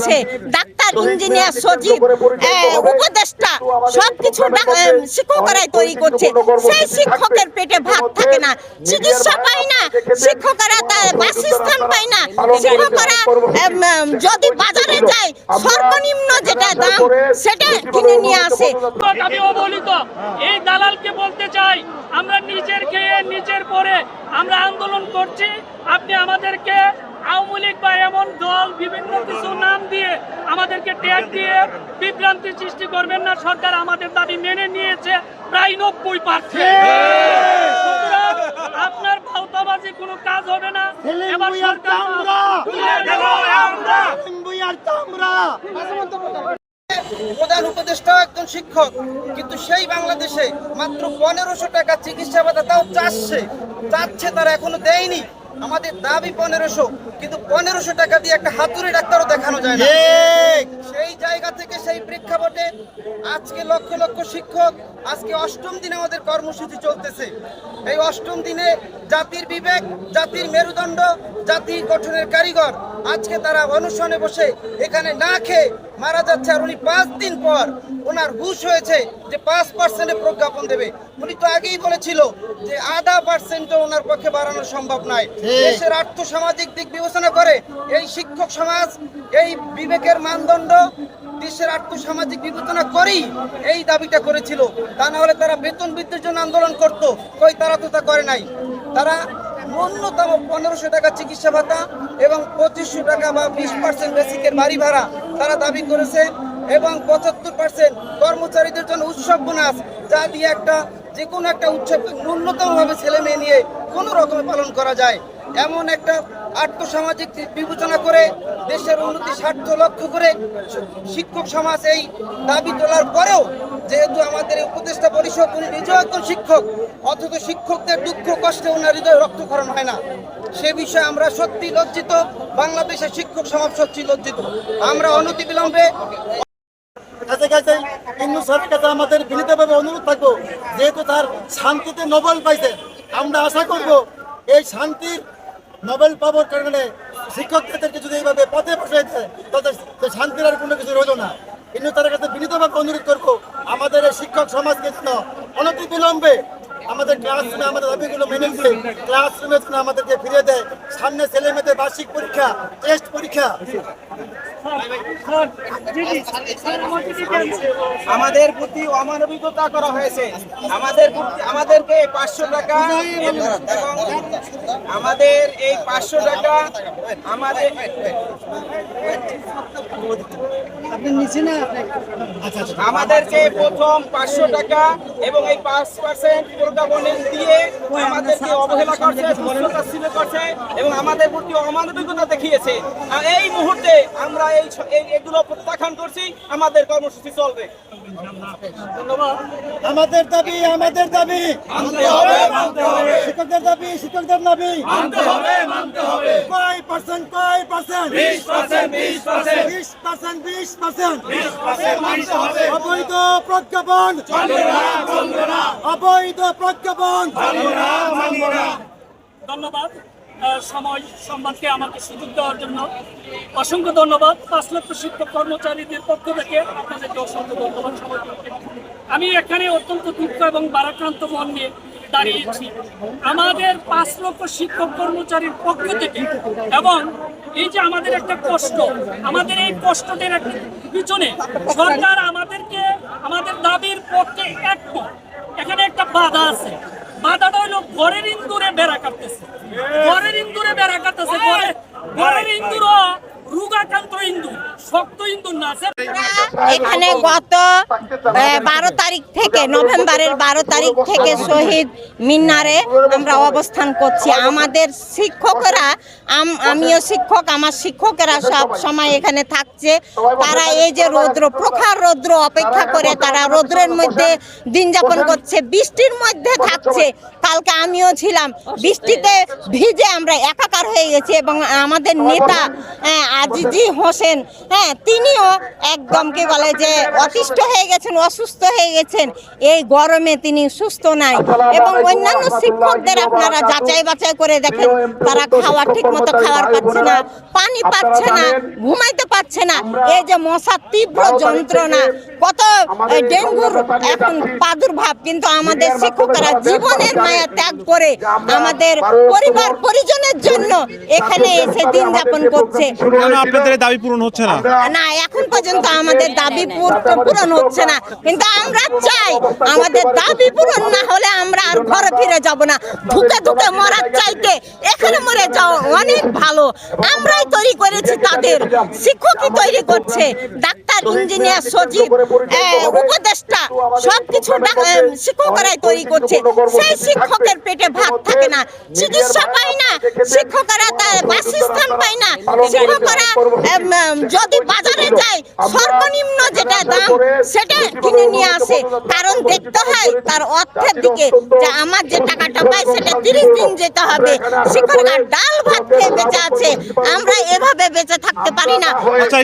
করছে, doctor, engineer, সচিব, উপদেষ্টা সবকিছু শিক্ষকরাই তৈরি করছে। সেই শিক্ষকের পেটে ভাত থাকে না, চিকিৎসা পায় না, শিক্ষকরা তার বাসস্থান পায় না, শিক্ষকরা যদি বাজারে যায় সর্বনিম্ন যেটা দাম সেটা কিনে নিয়ে আসে। আমি অবহেলিত এই দালালকে বলতে চাই, আমরা নিজের খেয়ে নিজের পরে আমরা আন্দোলন করছি। আপনি আমাদেরকে আওয়ামী লীগ বা এমন দল বিভিন্ন কিছু নাম দিয়ে আমাদেরকে ট্যাগ দিয়ে বিভ্রান্তি সৃষ্টি করবেন না। সরকার আমাদের দাবি মেনে নিয়েছে প্রায় 90%। আপনার ভাওতাবাজি কোনো কাজ হবে না। এবার প্রধান উপদেষ্টা একজন শিক্ষক, কিন্তু সেই বাংলাদেশে মাত্র 1500 টাকা চিকিৎসা ভাতা, তাও চাচ্ছে তারা এখনো দেয়নি। আমাদের দাবি 1500, কিন্তু 1500 টাকা দিয়ে একটা হাতুড়ি ডাক্তারও দেখানো যায় না। সেই জায়গা থেকে সেই প্রেক্ষাপটে আজকে লক্ষ লক্ষ শিক্ষক, আজকে 8ম দিনে আমাদের কর্মসূচি চলতেছে। এই 8ম দিনে জাতির বিবেক, জাতির মেরুদণ্ড, জাতি গঠনের কারিগর আজকে তারা অনশনে বসে এখানে না খেয়ে মারা যাচ্ছে। আর উনি 5 দিন পর ওনার হুঁশ হয়েছে যে 5% প্রজ্ঞাপন দেবে। উনি তো আগেই বলেছিল যে 0.5% ওনার পক্ষে বাড়ানো সম্ভব নয়। দেশের আর্থসামাজিক দিক বিবেচনা করে এই শিক্ষক সমাজ এই বিবেকের মানদণ্ড দেশের আর্থসামাজিক বিবেচনা করেই এই দাবিটা করেছিল। তা না হলে তারা বেতন বৃদ্ধির জন্য আন্দোলন করত, কই তারা তো তা করে নাই। তারা ন্যূনতম 1500 টাকা চিকিৎসা ভাতা এবং 2500 টাকা বা 20% বেসিকের বাড়ি ভাড়া তারা দাবি করেছে, এবং 75% কর্মচারীদের জন্য উৎসব বোনাস, যা দিয়ে যে কোনো একটা উৎসব ন্যূনতমভাবে ছেলে মেয়ে নিয়ে কোনো রকমে পালন করা যায়। এমন একটা আর্থসামাজিক বিবেচনা করে দেশের উন্নতি স্বার্থ লক্ষ্য করে শিক্ষক সমাজ এই দাবি তোলার পরেও, যেহেতু আমাদের এই উপদেষ্টা পরিষদ উনি নিজেও একজন শিক্ষক, অথচ শিক্ষকদের দুঃখ কষ্টে ওনার হৃদয় রক্তক্ষরণ হয় না। সে বিষয়ে আমরা সত্যি লজ্জিত, বাংলাদেশের শিক্ষক সমাজ সত্যি লজ্জিত। আমরা অনতিবিলম্বে আমাদের বিনীতভাবে অনুরোধ থাকবো, যেহেতু তার শান্তিতে নোবেল পাইছে, আমরা আশা করব এই শান্তির নোবেল পাওয়ার কারণে শিক্ষকদেরকে যদি এইভাবে পথে বসাইছে তাদের শান্তির আর কোনো কিছু রইল না। কিন্তু তার কাছে বিনীতভাবে অনুরোধ করবো আমাদের এই শিক্ষক সমাজকে যেন অনতিবিলম্বে আমাদের ক্লাসরুমে আমাদের দাবিগুলো মেনে নিয়ে ক্লাসরুমে যেন আমাদেরকে ফিরে দেয়। সামনে ছেলে মেয়েদের বার্ষিক পরীক্ষা, টেস্ট পরীক্ষা। আমাদের প্রতি অমানবিকতা করা হয়েছে। আমাদেরকে 500 টাকা আমাদের এই 500 টাকা আমাদেরকে প্রথম 500 টাকা এবং এই 5% প্রজ্ঞাপন দিয়ে আমাদেরকে অবহেলা করছে, তুচ্ছতাচ্ছিল্য করছে এবং আমাদের প্রতি অমানবিকতা দেখিয়েছে। আর এই মুহূর্তে আমরা এগুলো প্রত্যাখ্যান করছি। আমাদের কর্মসূচি চলবে। আমাদের দাবি শিক্ষকদের দাবি, শিক্ষকদের দাবি কয় পার্সেন্ট 20% অবৈধ প্রজ্ঞাপন, অবৈধ প্রজ্ঞাপন। ধন্যবাদ সংবাদকে আমাকে সুযোগ দেওয়ার জন্য অসংখ্য ধন্যবাদ। 5 লক্ষ শিক্ষক কর্মচারীদের পক্ষ থেকে আপনাদেরকে অসংখ্য ধন্যবাদ। আমি এখানে অত্যন্ত দুঃখ এবং ভারাক্রান্ত মন নিয়ে দাঁড়িয়েছি। আমাদের 5 লক্ষ শিক্ষক কর্মচারীর পক্ষ থেকে, এবং এই যে আমাদের একটা কষ্ট, আমাদের এই কষ্টদের পিছনে সরকার আমাদেরকে আমাদের দাবির পক্ষে একমত। এখানে একটা বাধা আছে, বাধাটা হলো ঘরের ইন্দুরে বেড়া কাটতেছে, ঘরের ইন্দুরও রোগাক্রান্ত ইন্দুর, শক্ত ইন্দুর না। এখানে গত 12 তারিখ থেকে, নভেম্বরের 12 তারিখ থেকে শহীদ মিনারে আমরা অবস্থান করছি। আমাদের শিক্ষকরা, আমিও শিক্ষক, আমার শিক্ষকেরা সব সময় এখানে থাকছে। তারা এই যে রৌদ্র, প্রখর রৌদ্র অপেক্ষা করে তারা রৌদ্রের মধ্যে দিন যাপন করছে, বৃষ্টির মধ্যে থাকছে। কালকে আমিও ছিলাম, বৃষ্টিতে ভিজে আমরা একাকার হয়ে গেছি। এবং আমাদের নেতা আজিজি হোসেন হ্যাঁ তিনিও একদম কি বলে যে অতিষ্ঠ হয়ে গেছেন, অসুস্থ হয়ে গেছেন, এই গরমে তিনি সুস্থ নাই। এবং অন্যান্য শিক্ষকদের আপনারা যাচাই বাছাই করে দেখেন, তারা খাওয়ার ঠিক মতো খাবার পাচ্ছে না, পানি পাচ্ছে না, ঘুমাইতে পারছে না। এই যে মশার তীব্র যন্ত্রণা, কত ডেঙ্গুর এখন প্রাদুর্ভাব, কিন্তু আমাদের শিক্ষকরা জীবনের মায়া ত্যাগ করে আমাদের পরিবার পরিজনের জন্য এখানে এসে দিন যাপন করছে। কেন আপনাদের এই দাবি পূরণ হচ্ছে না? না, এখন পর্যন্ত আমাদের দাবি পূরণ হচ্ছে না, কিন্তু আমরা চাই আমাদের দাবি পূরণ না হলে আমরা আর ঘরে ফিরে যাব না। ধুকে ধুকে মরার চাইতে এখানে মরে যাওয়া অনেক ভালো। আমরাই তৈরি করেছি, তাদের শিক্ষকই তৈরি করছে, ডাক্তার, ইঞ্জিনিয়ার, সচিব, উপদেষ্টা সবকিছু শিক্ষকরাই তৈরি করছে। সেই শিক্ষকের পেটে ভাত থাকে না, চিকিৎসা পায় না, শিক্ষকরা তার বাসস্থান পায় না, শিক্ষকরা যদি বাজারে যায় সর্বনিম্ন যেটা দাম সেটা কিনে নিয়ে আসে, কারণ দেখতে হয় তার অর্থের দিকে, যে আমার যে টাকাটা পায় সেটা 30 দিন যেতে হবে। শিক্ষকরা ডাল ভাত খেয়ে বেঁচে আছে, আমরা এভাবে বেঁচে থাকতে পারি না। আচ্ছা,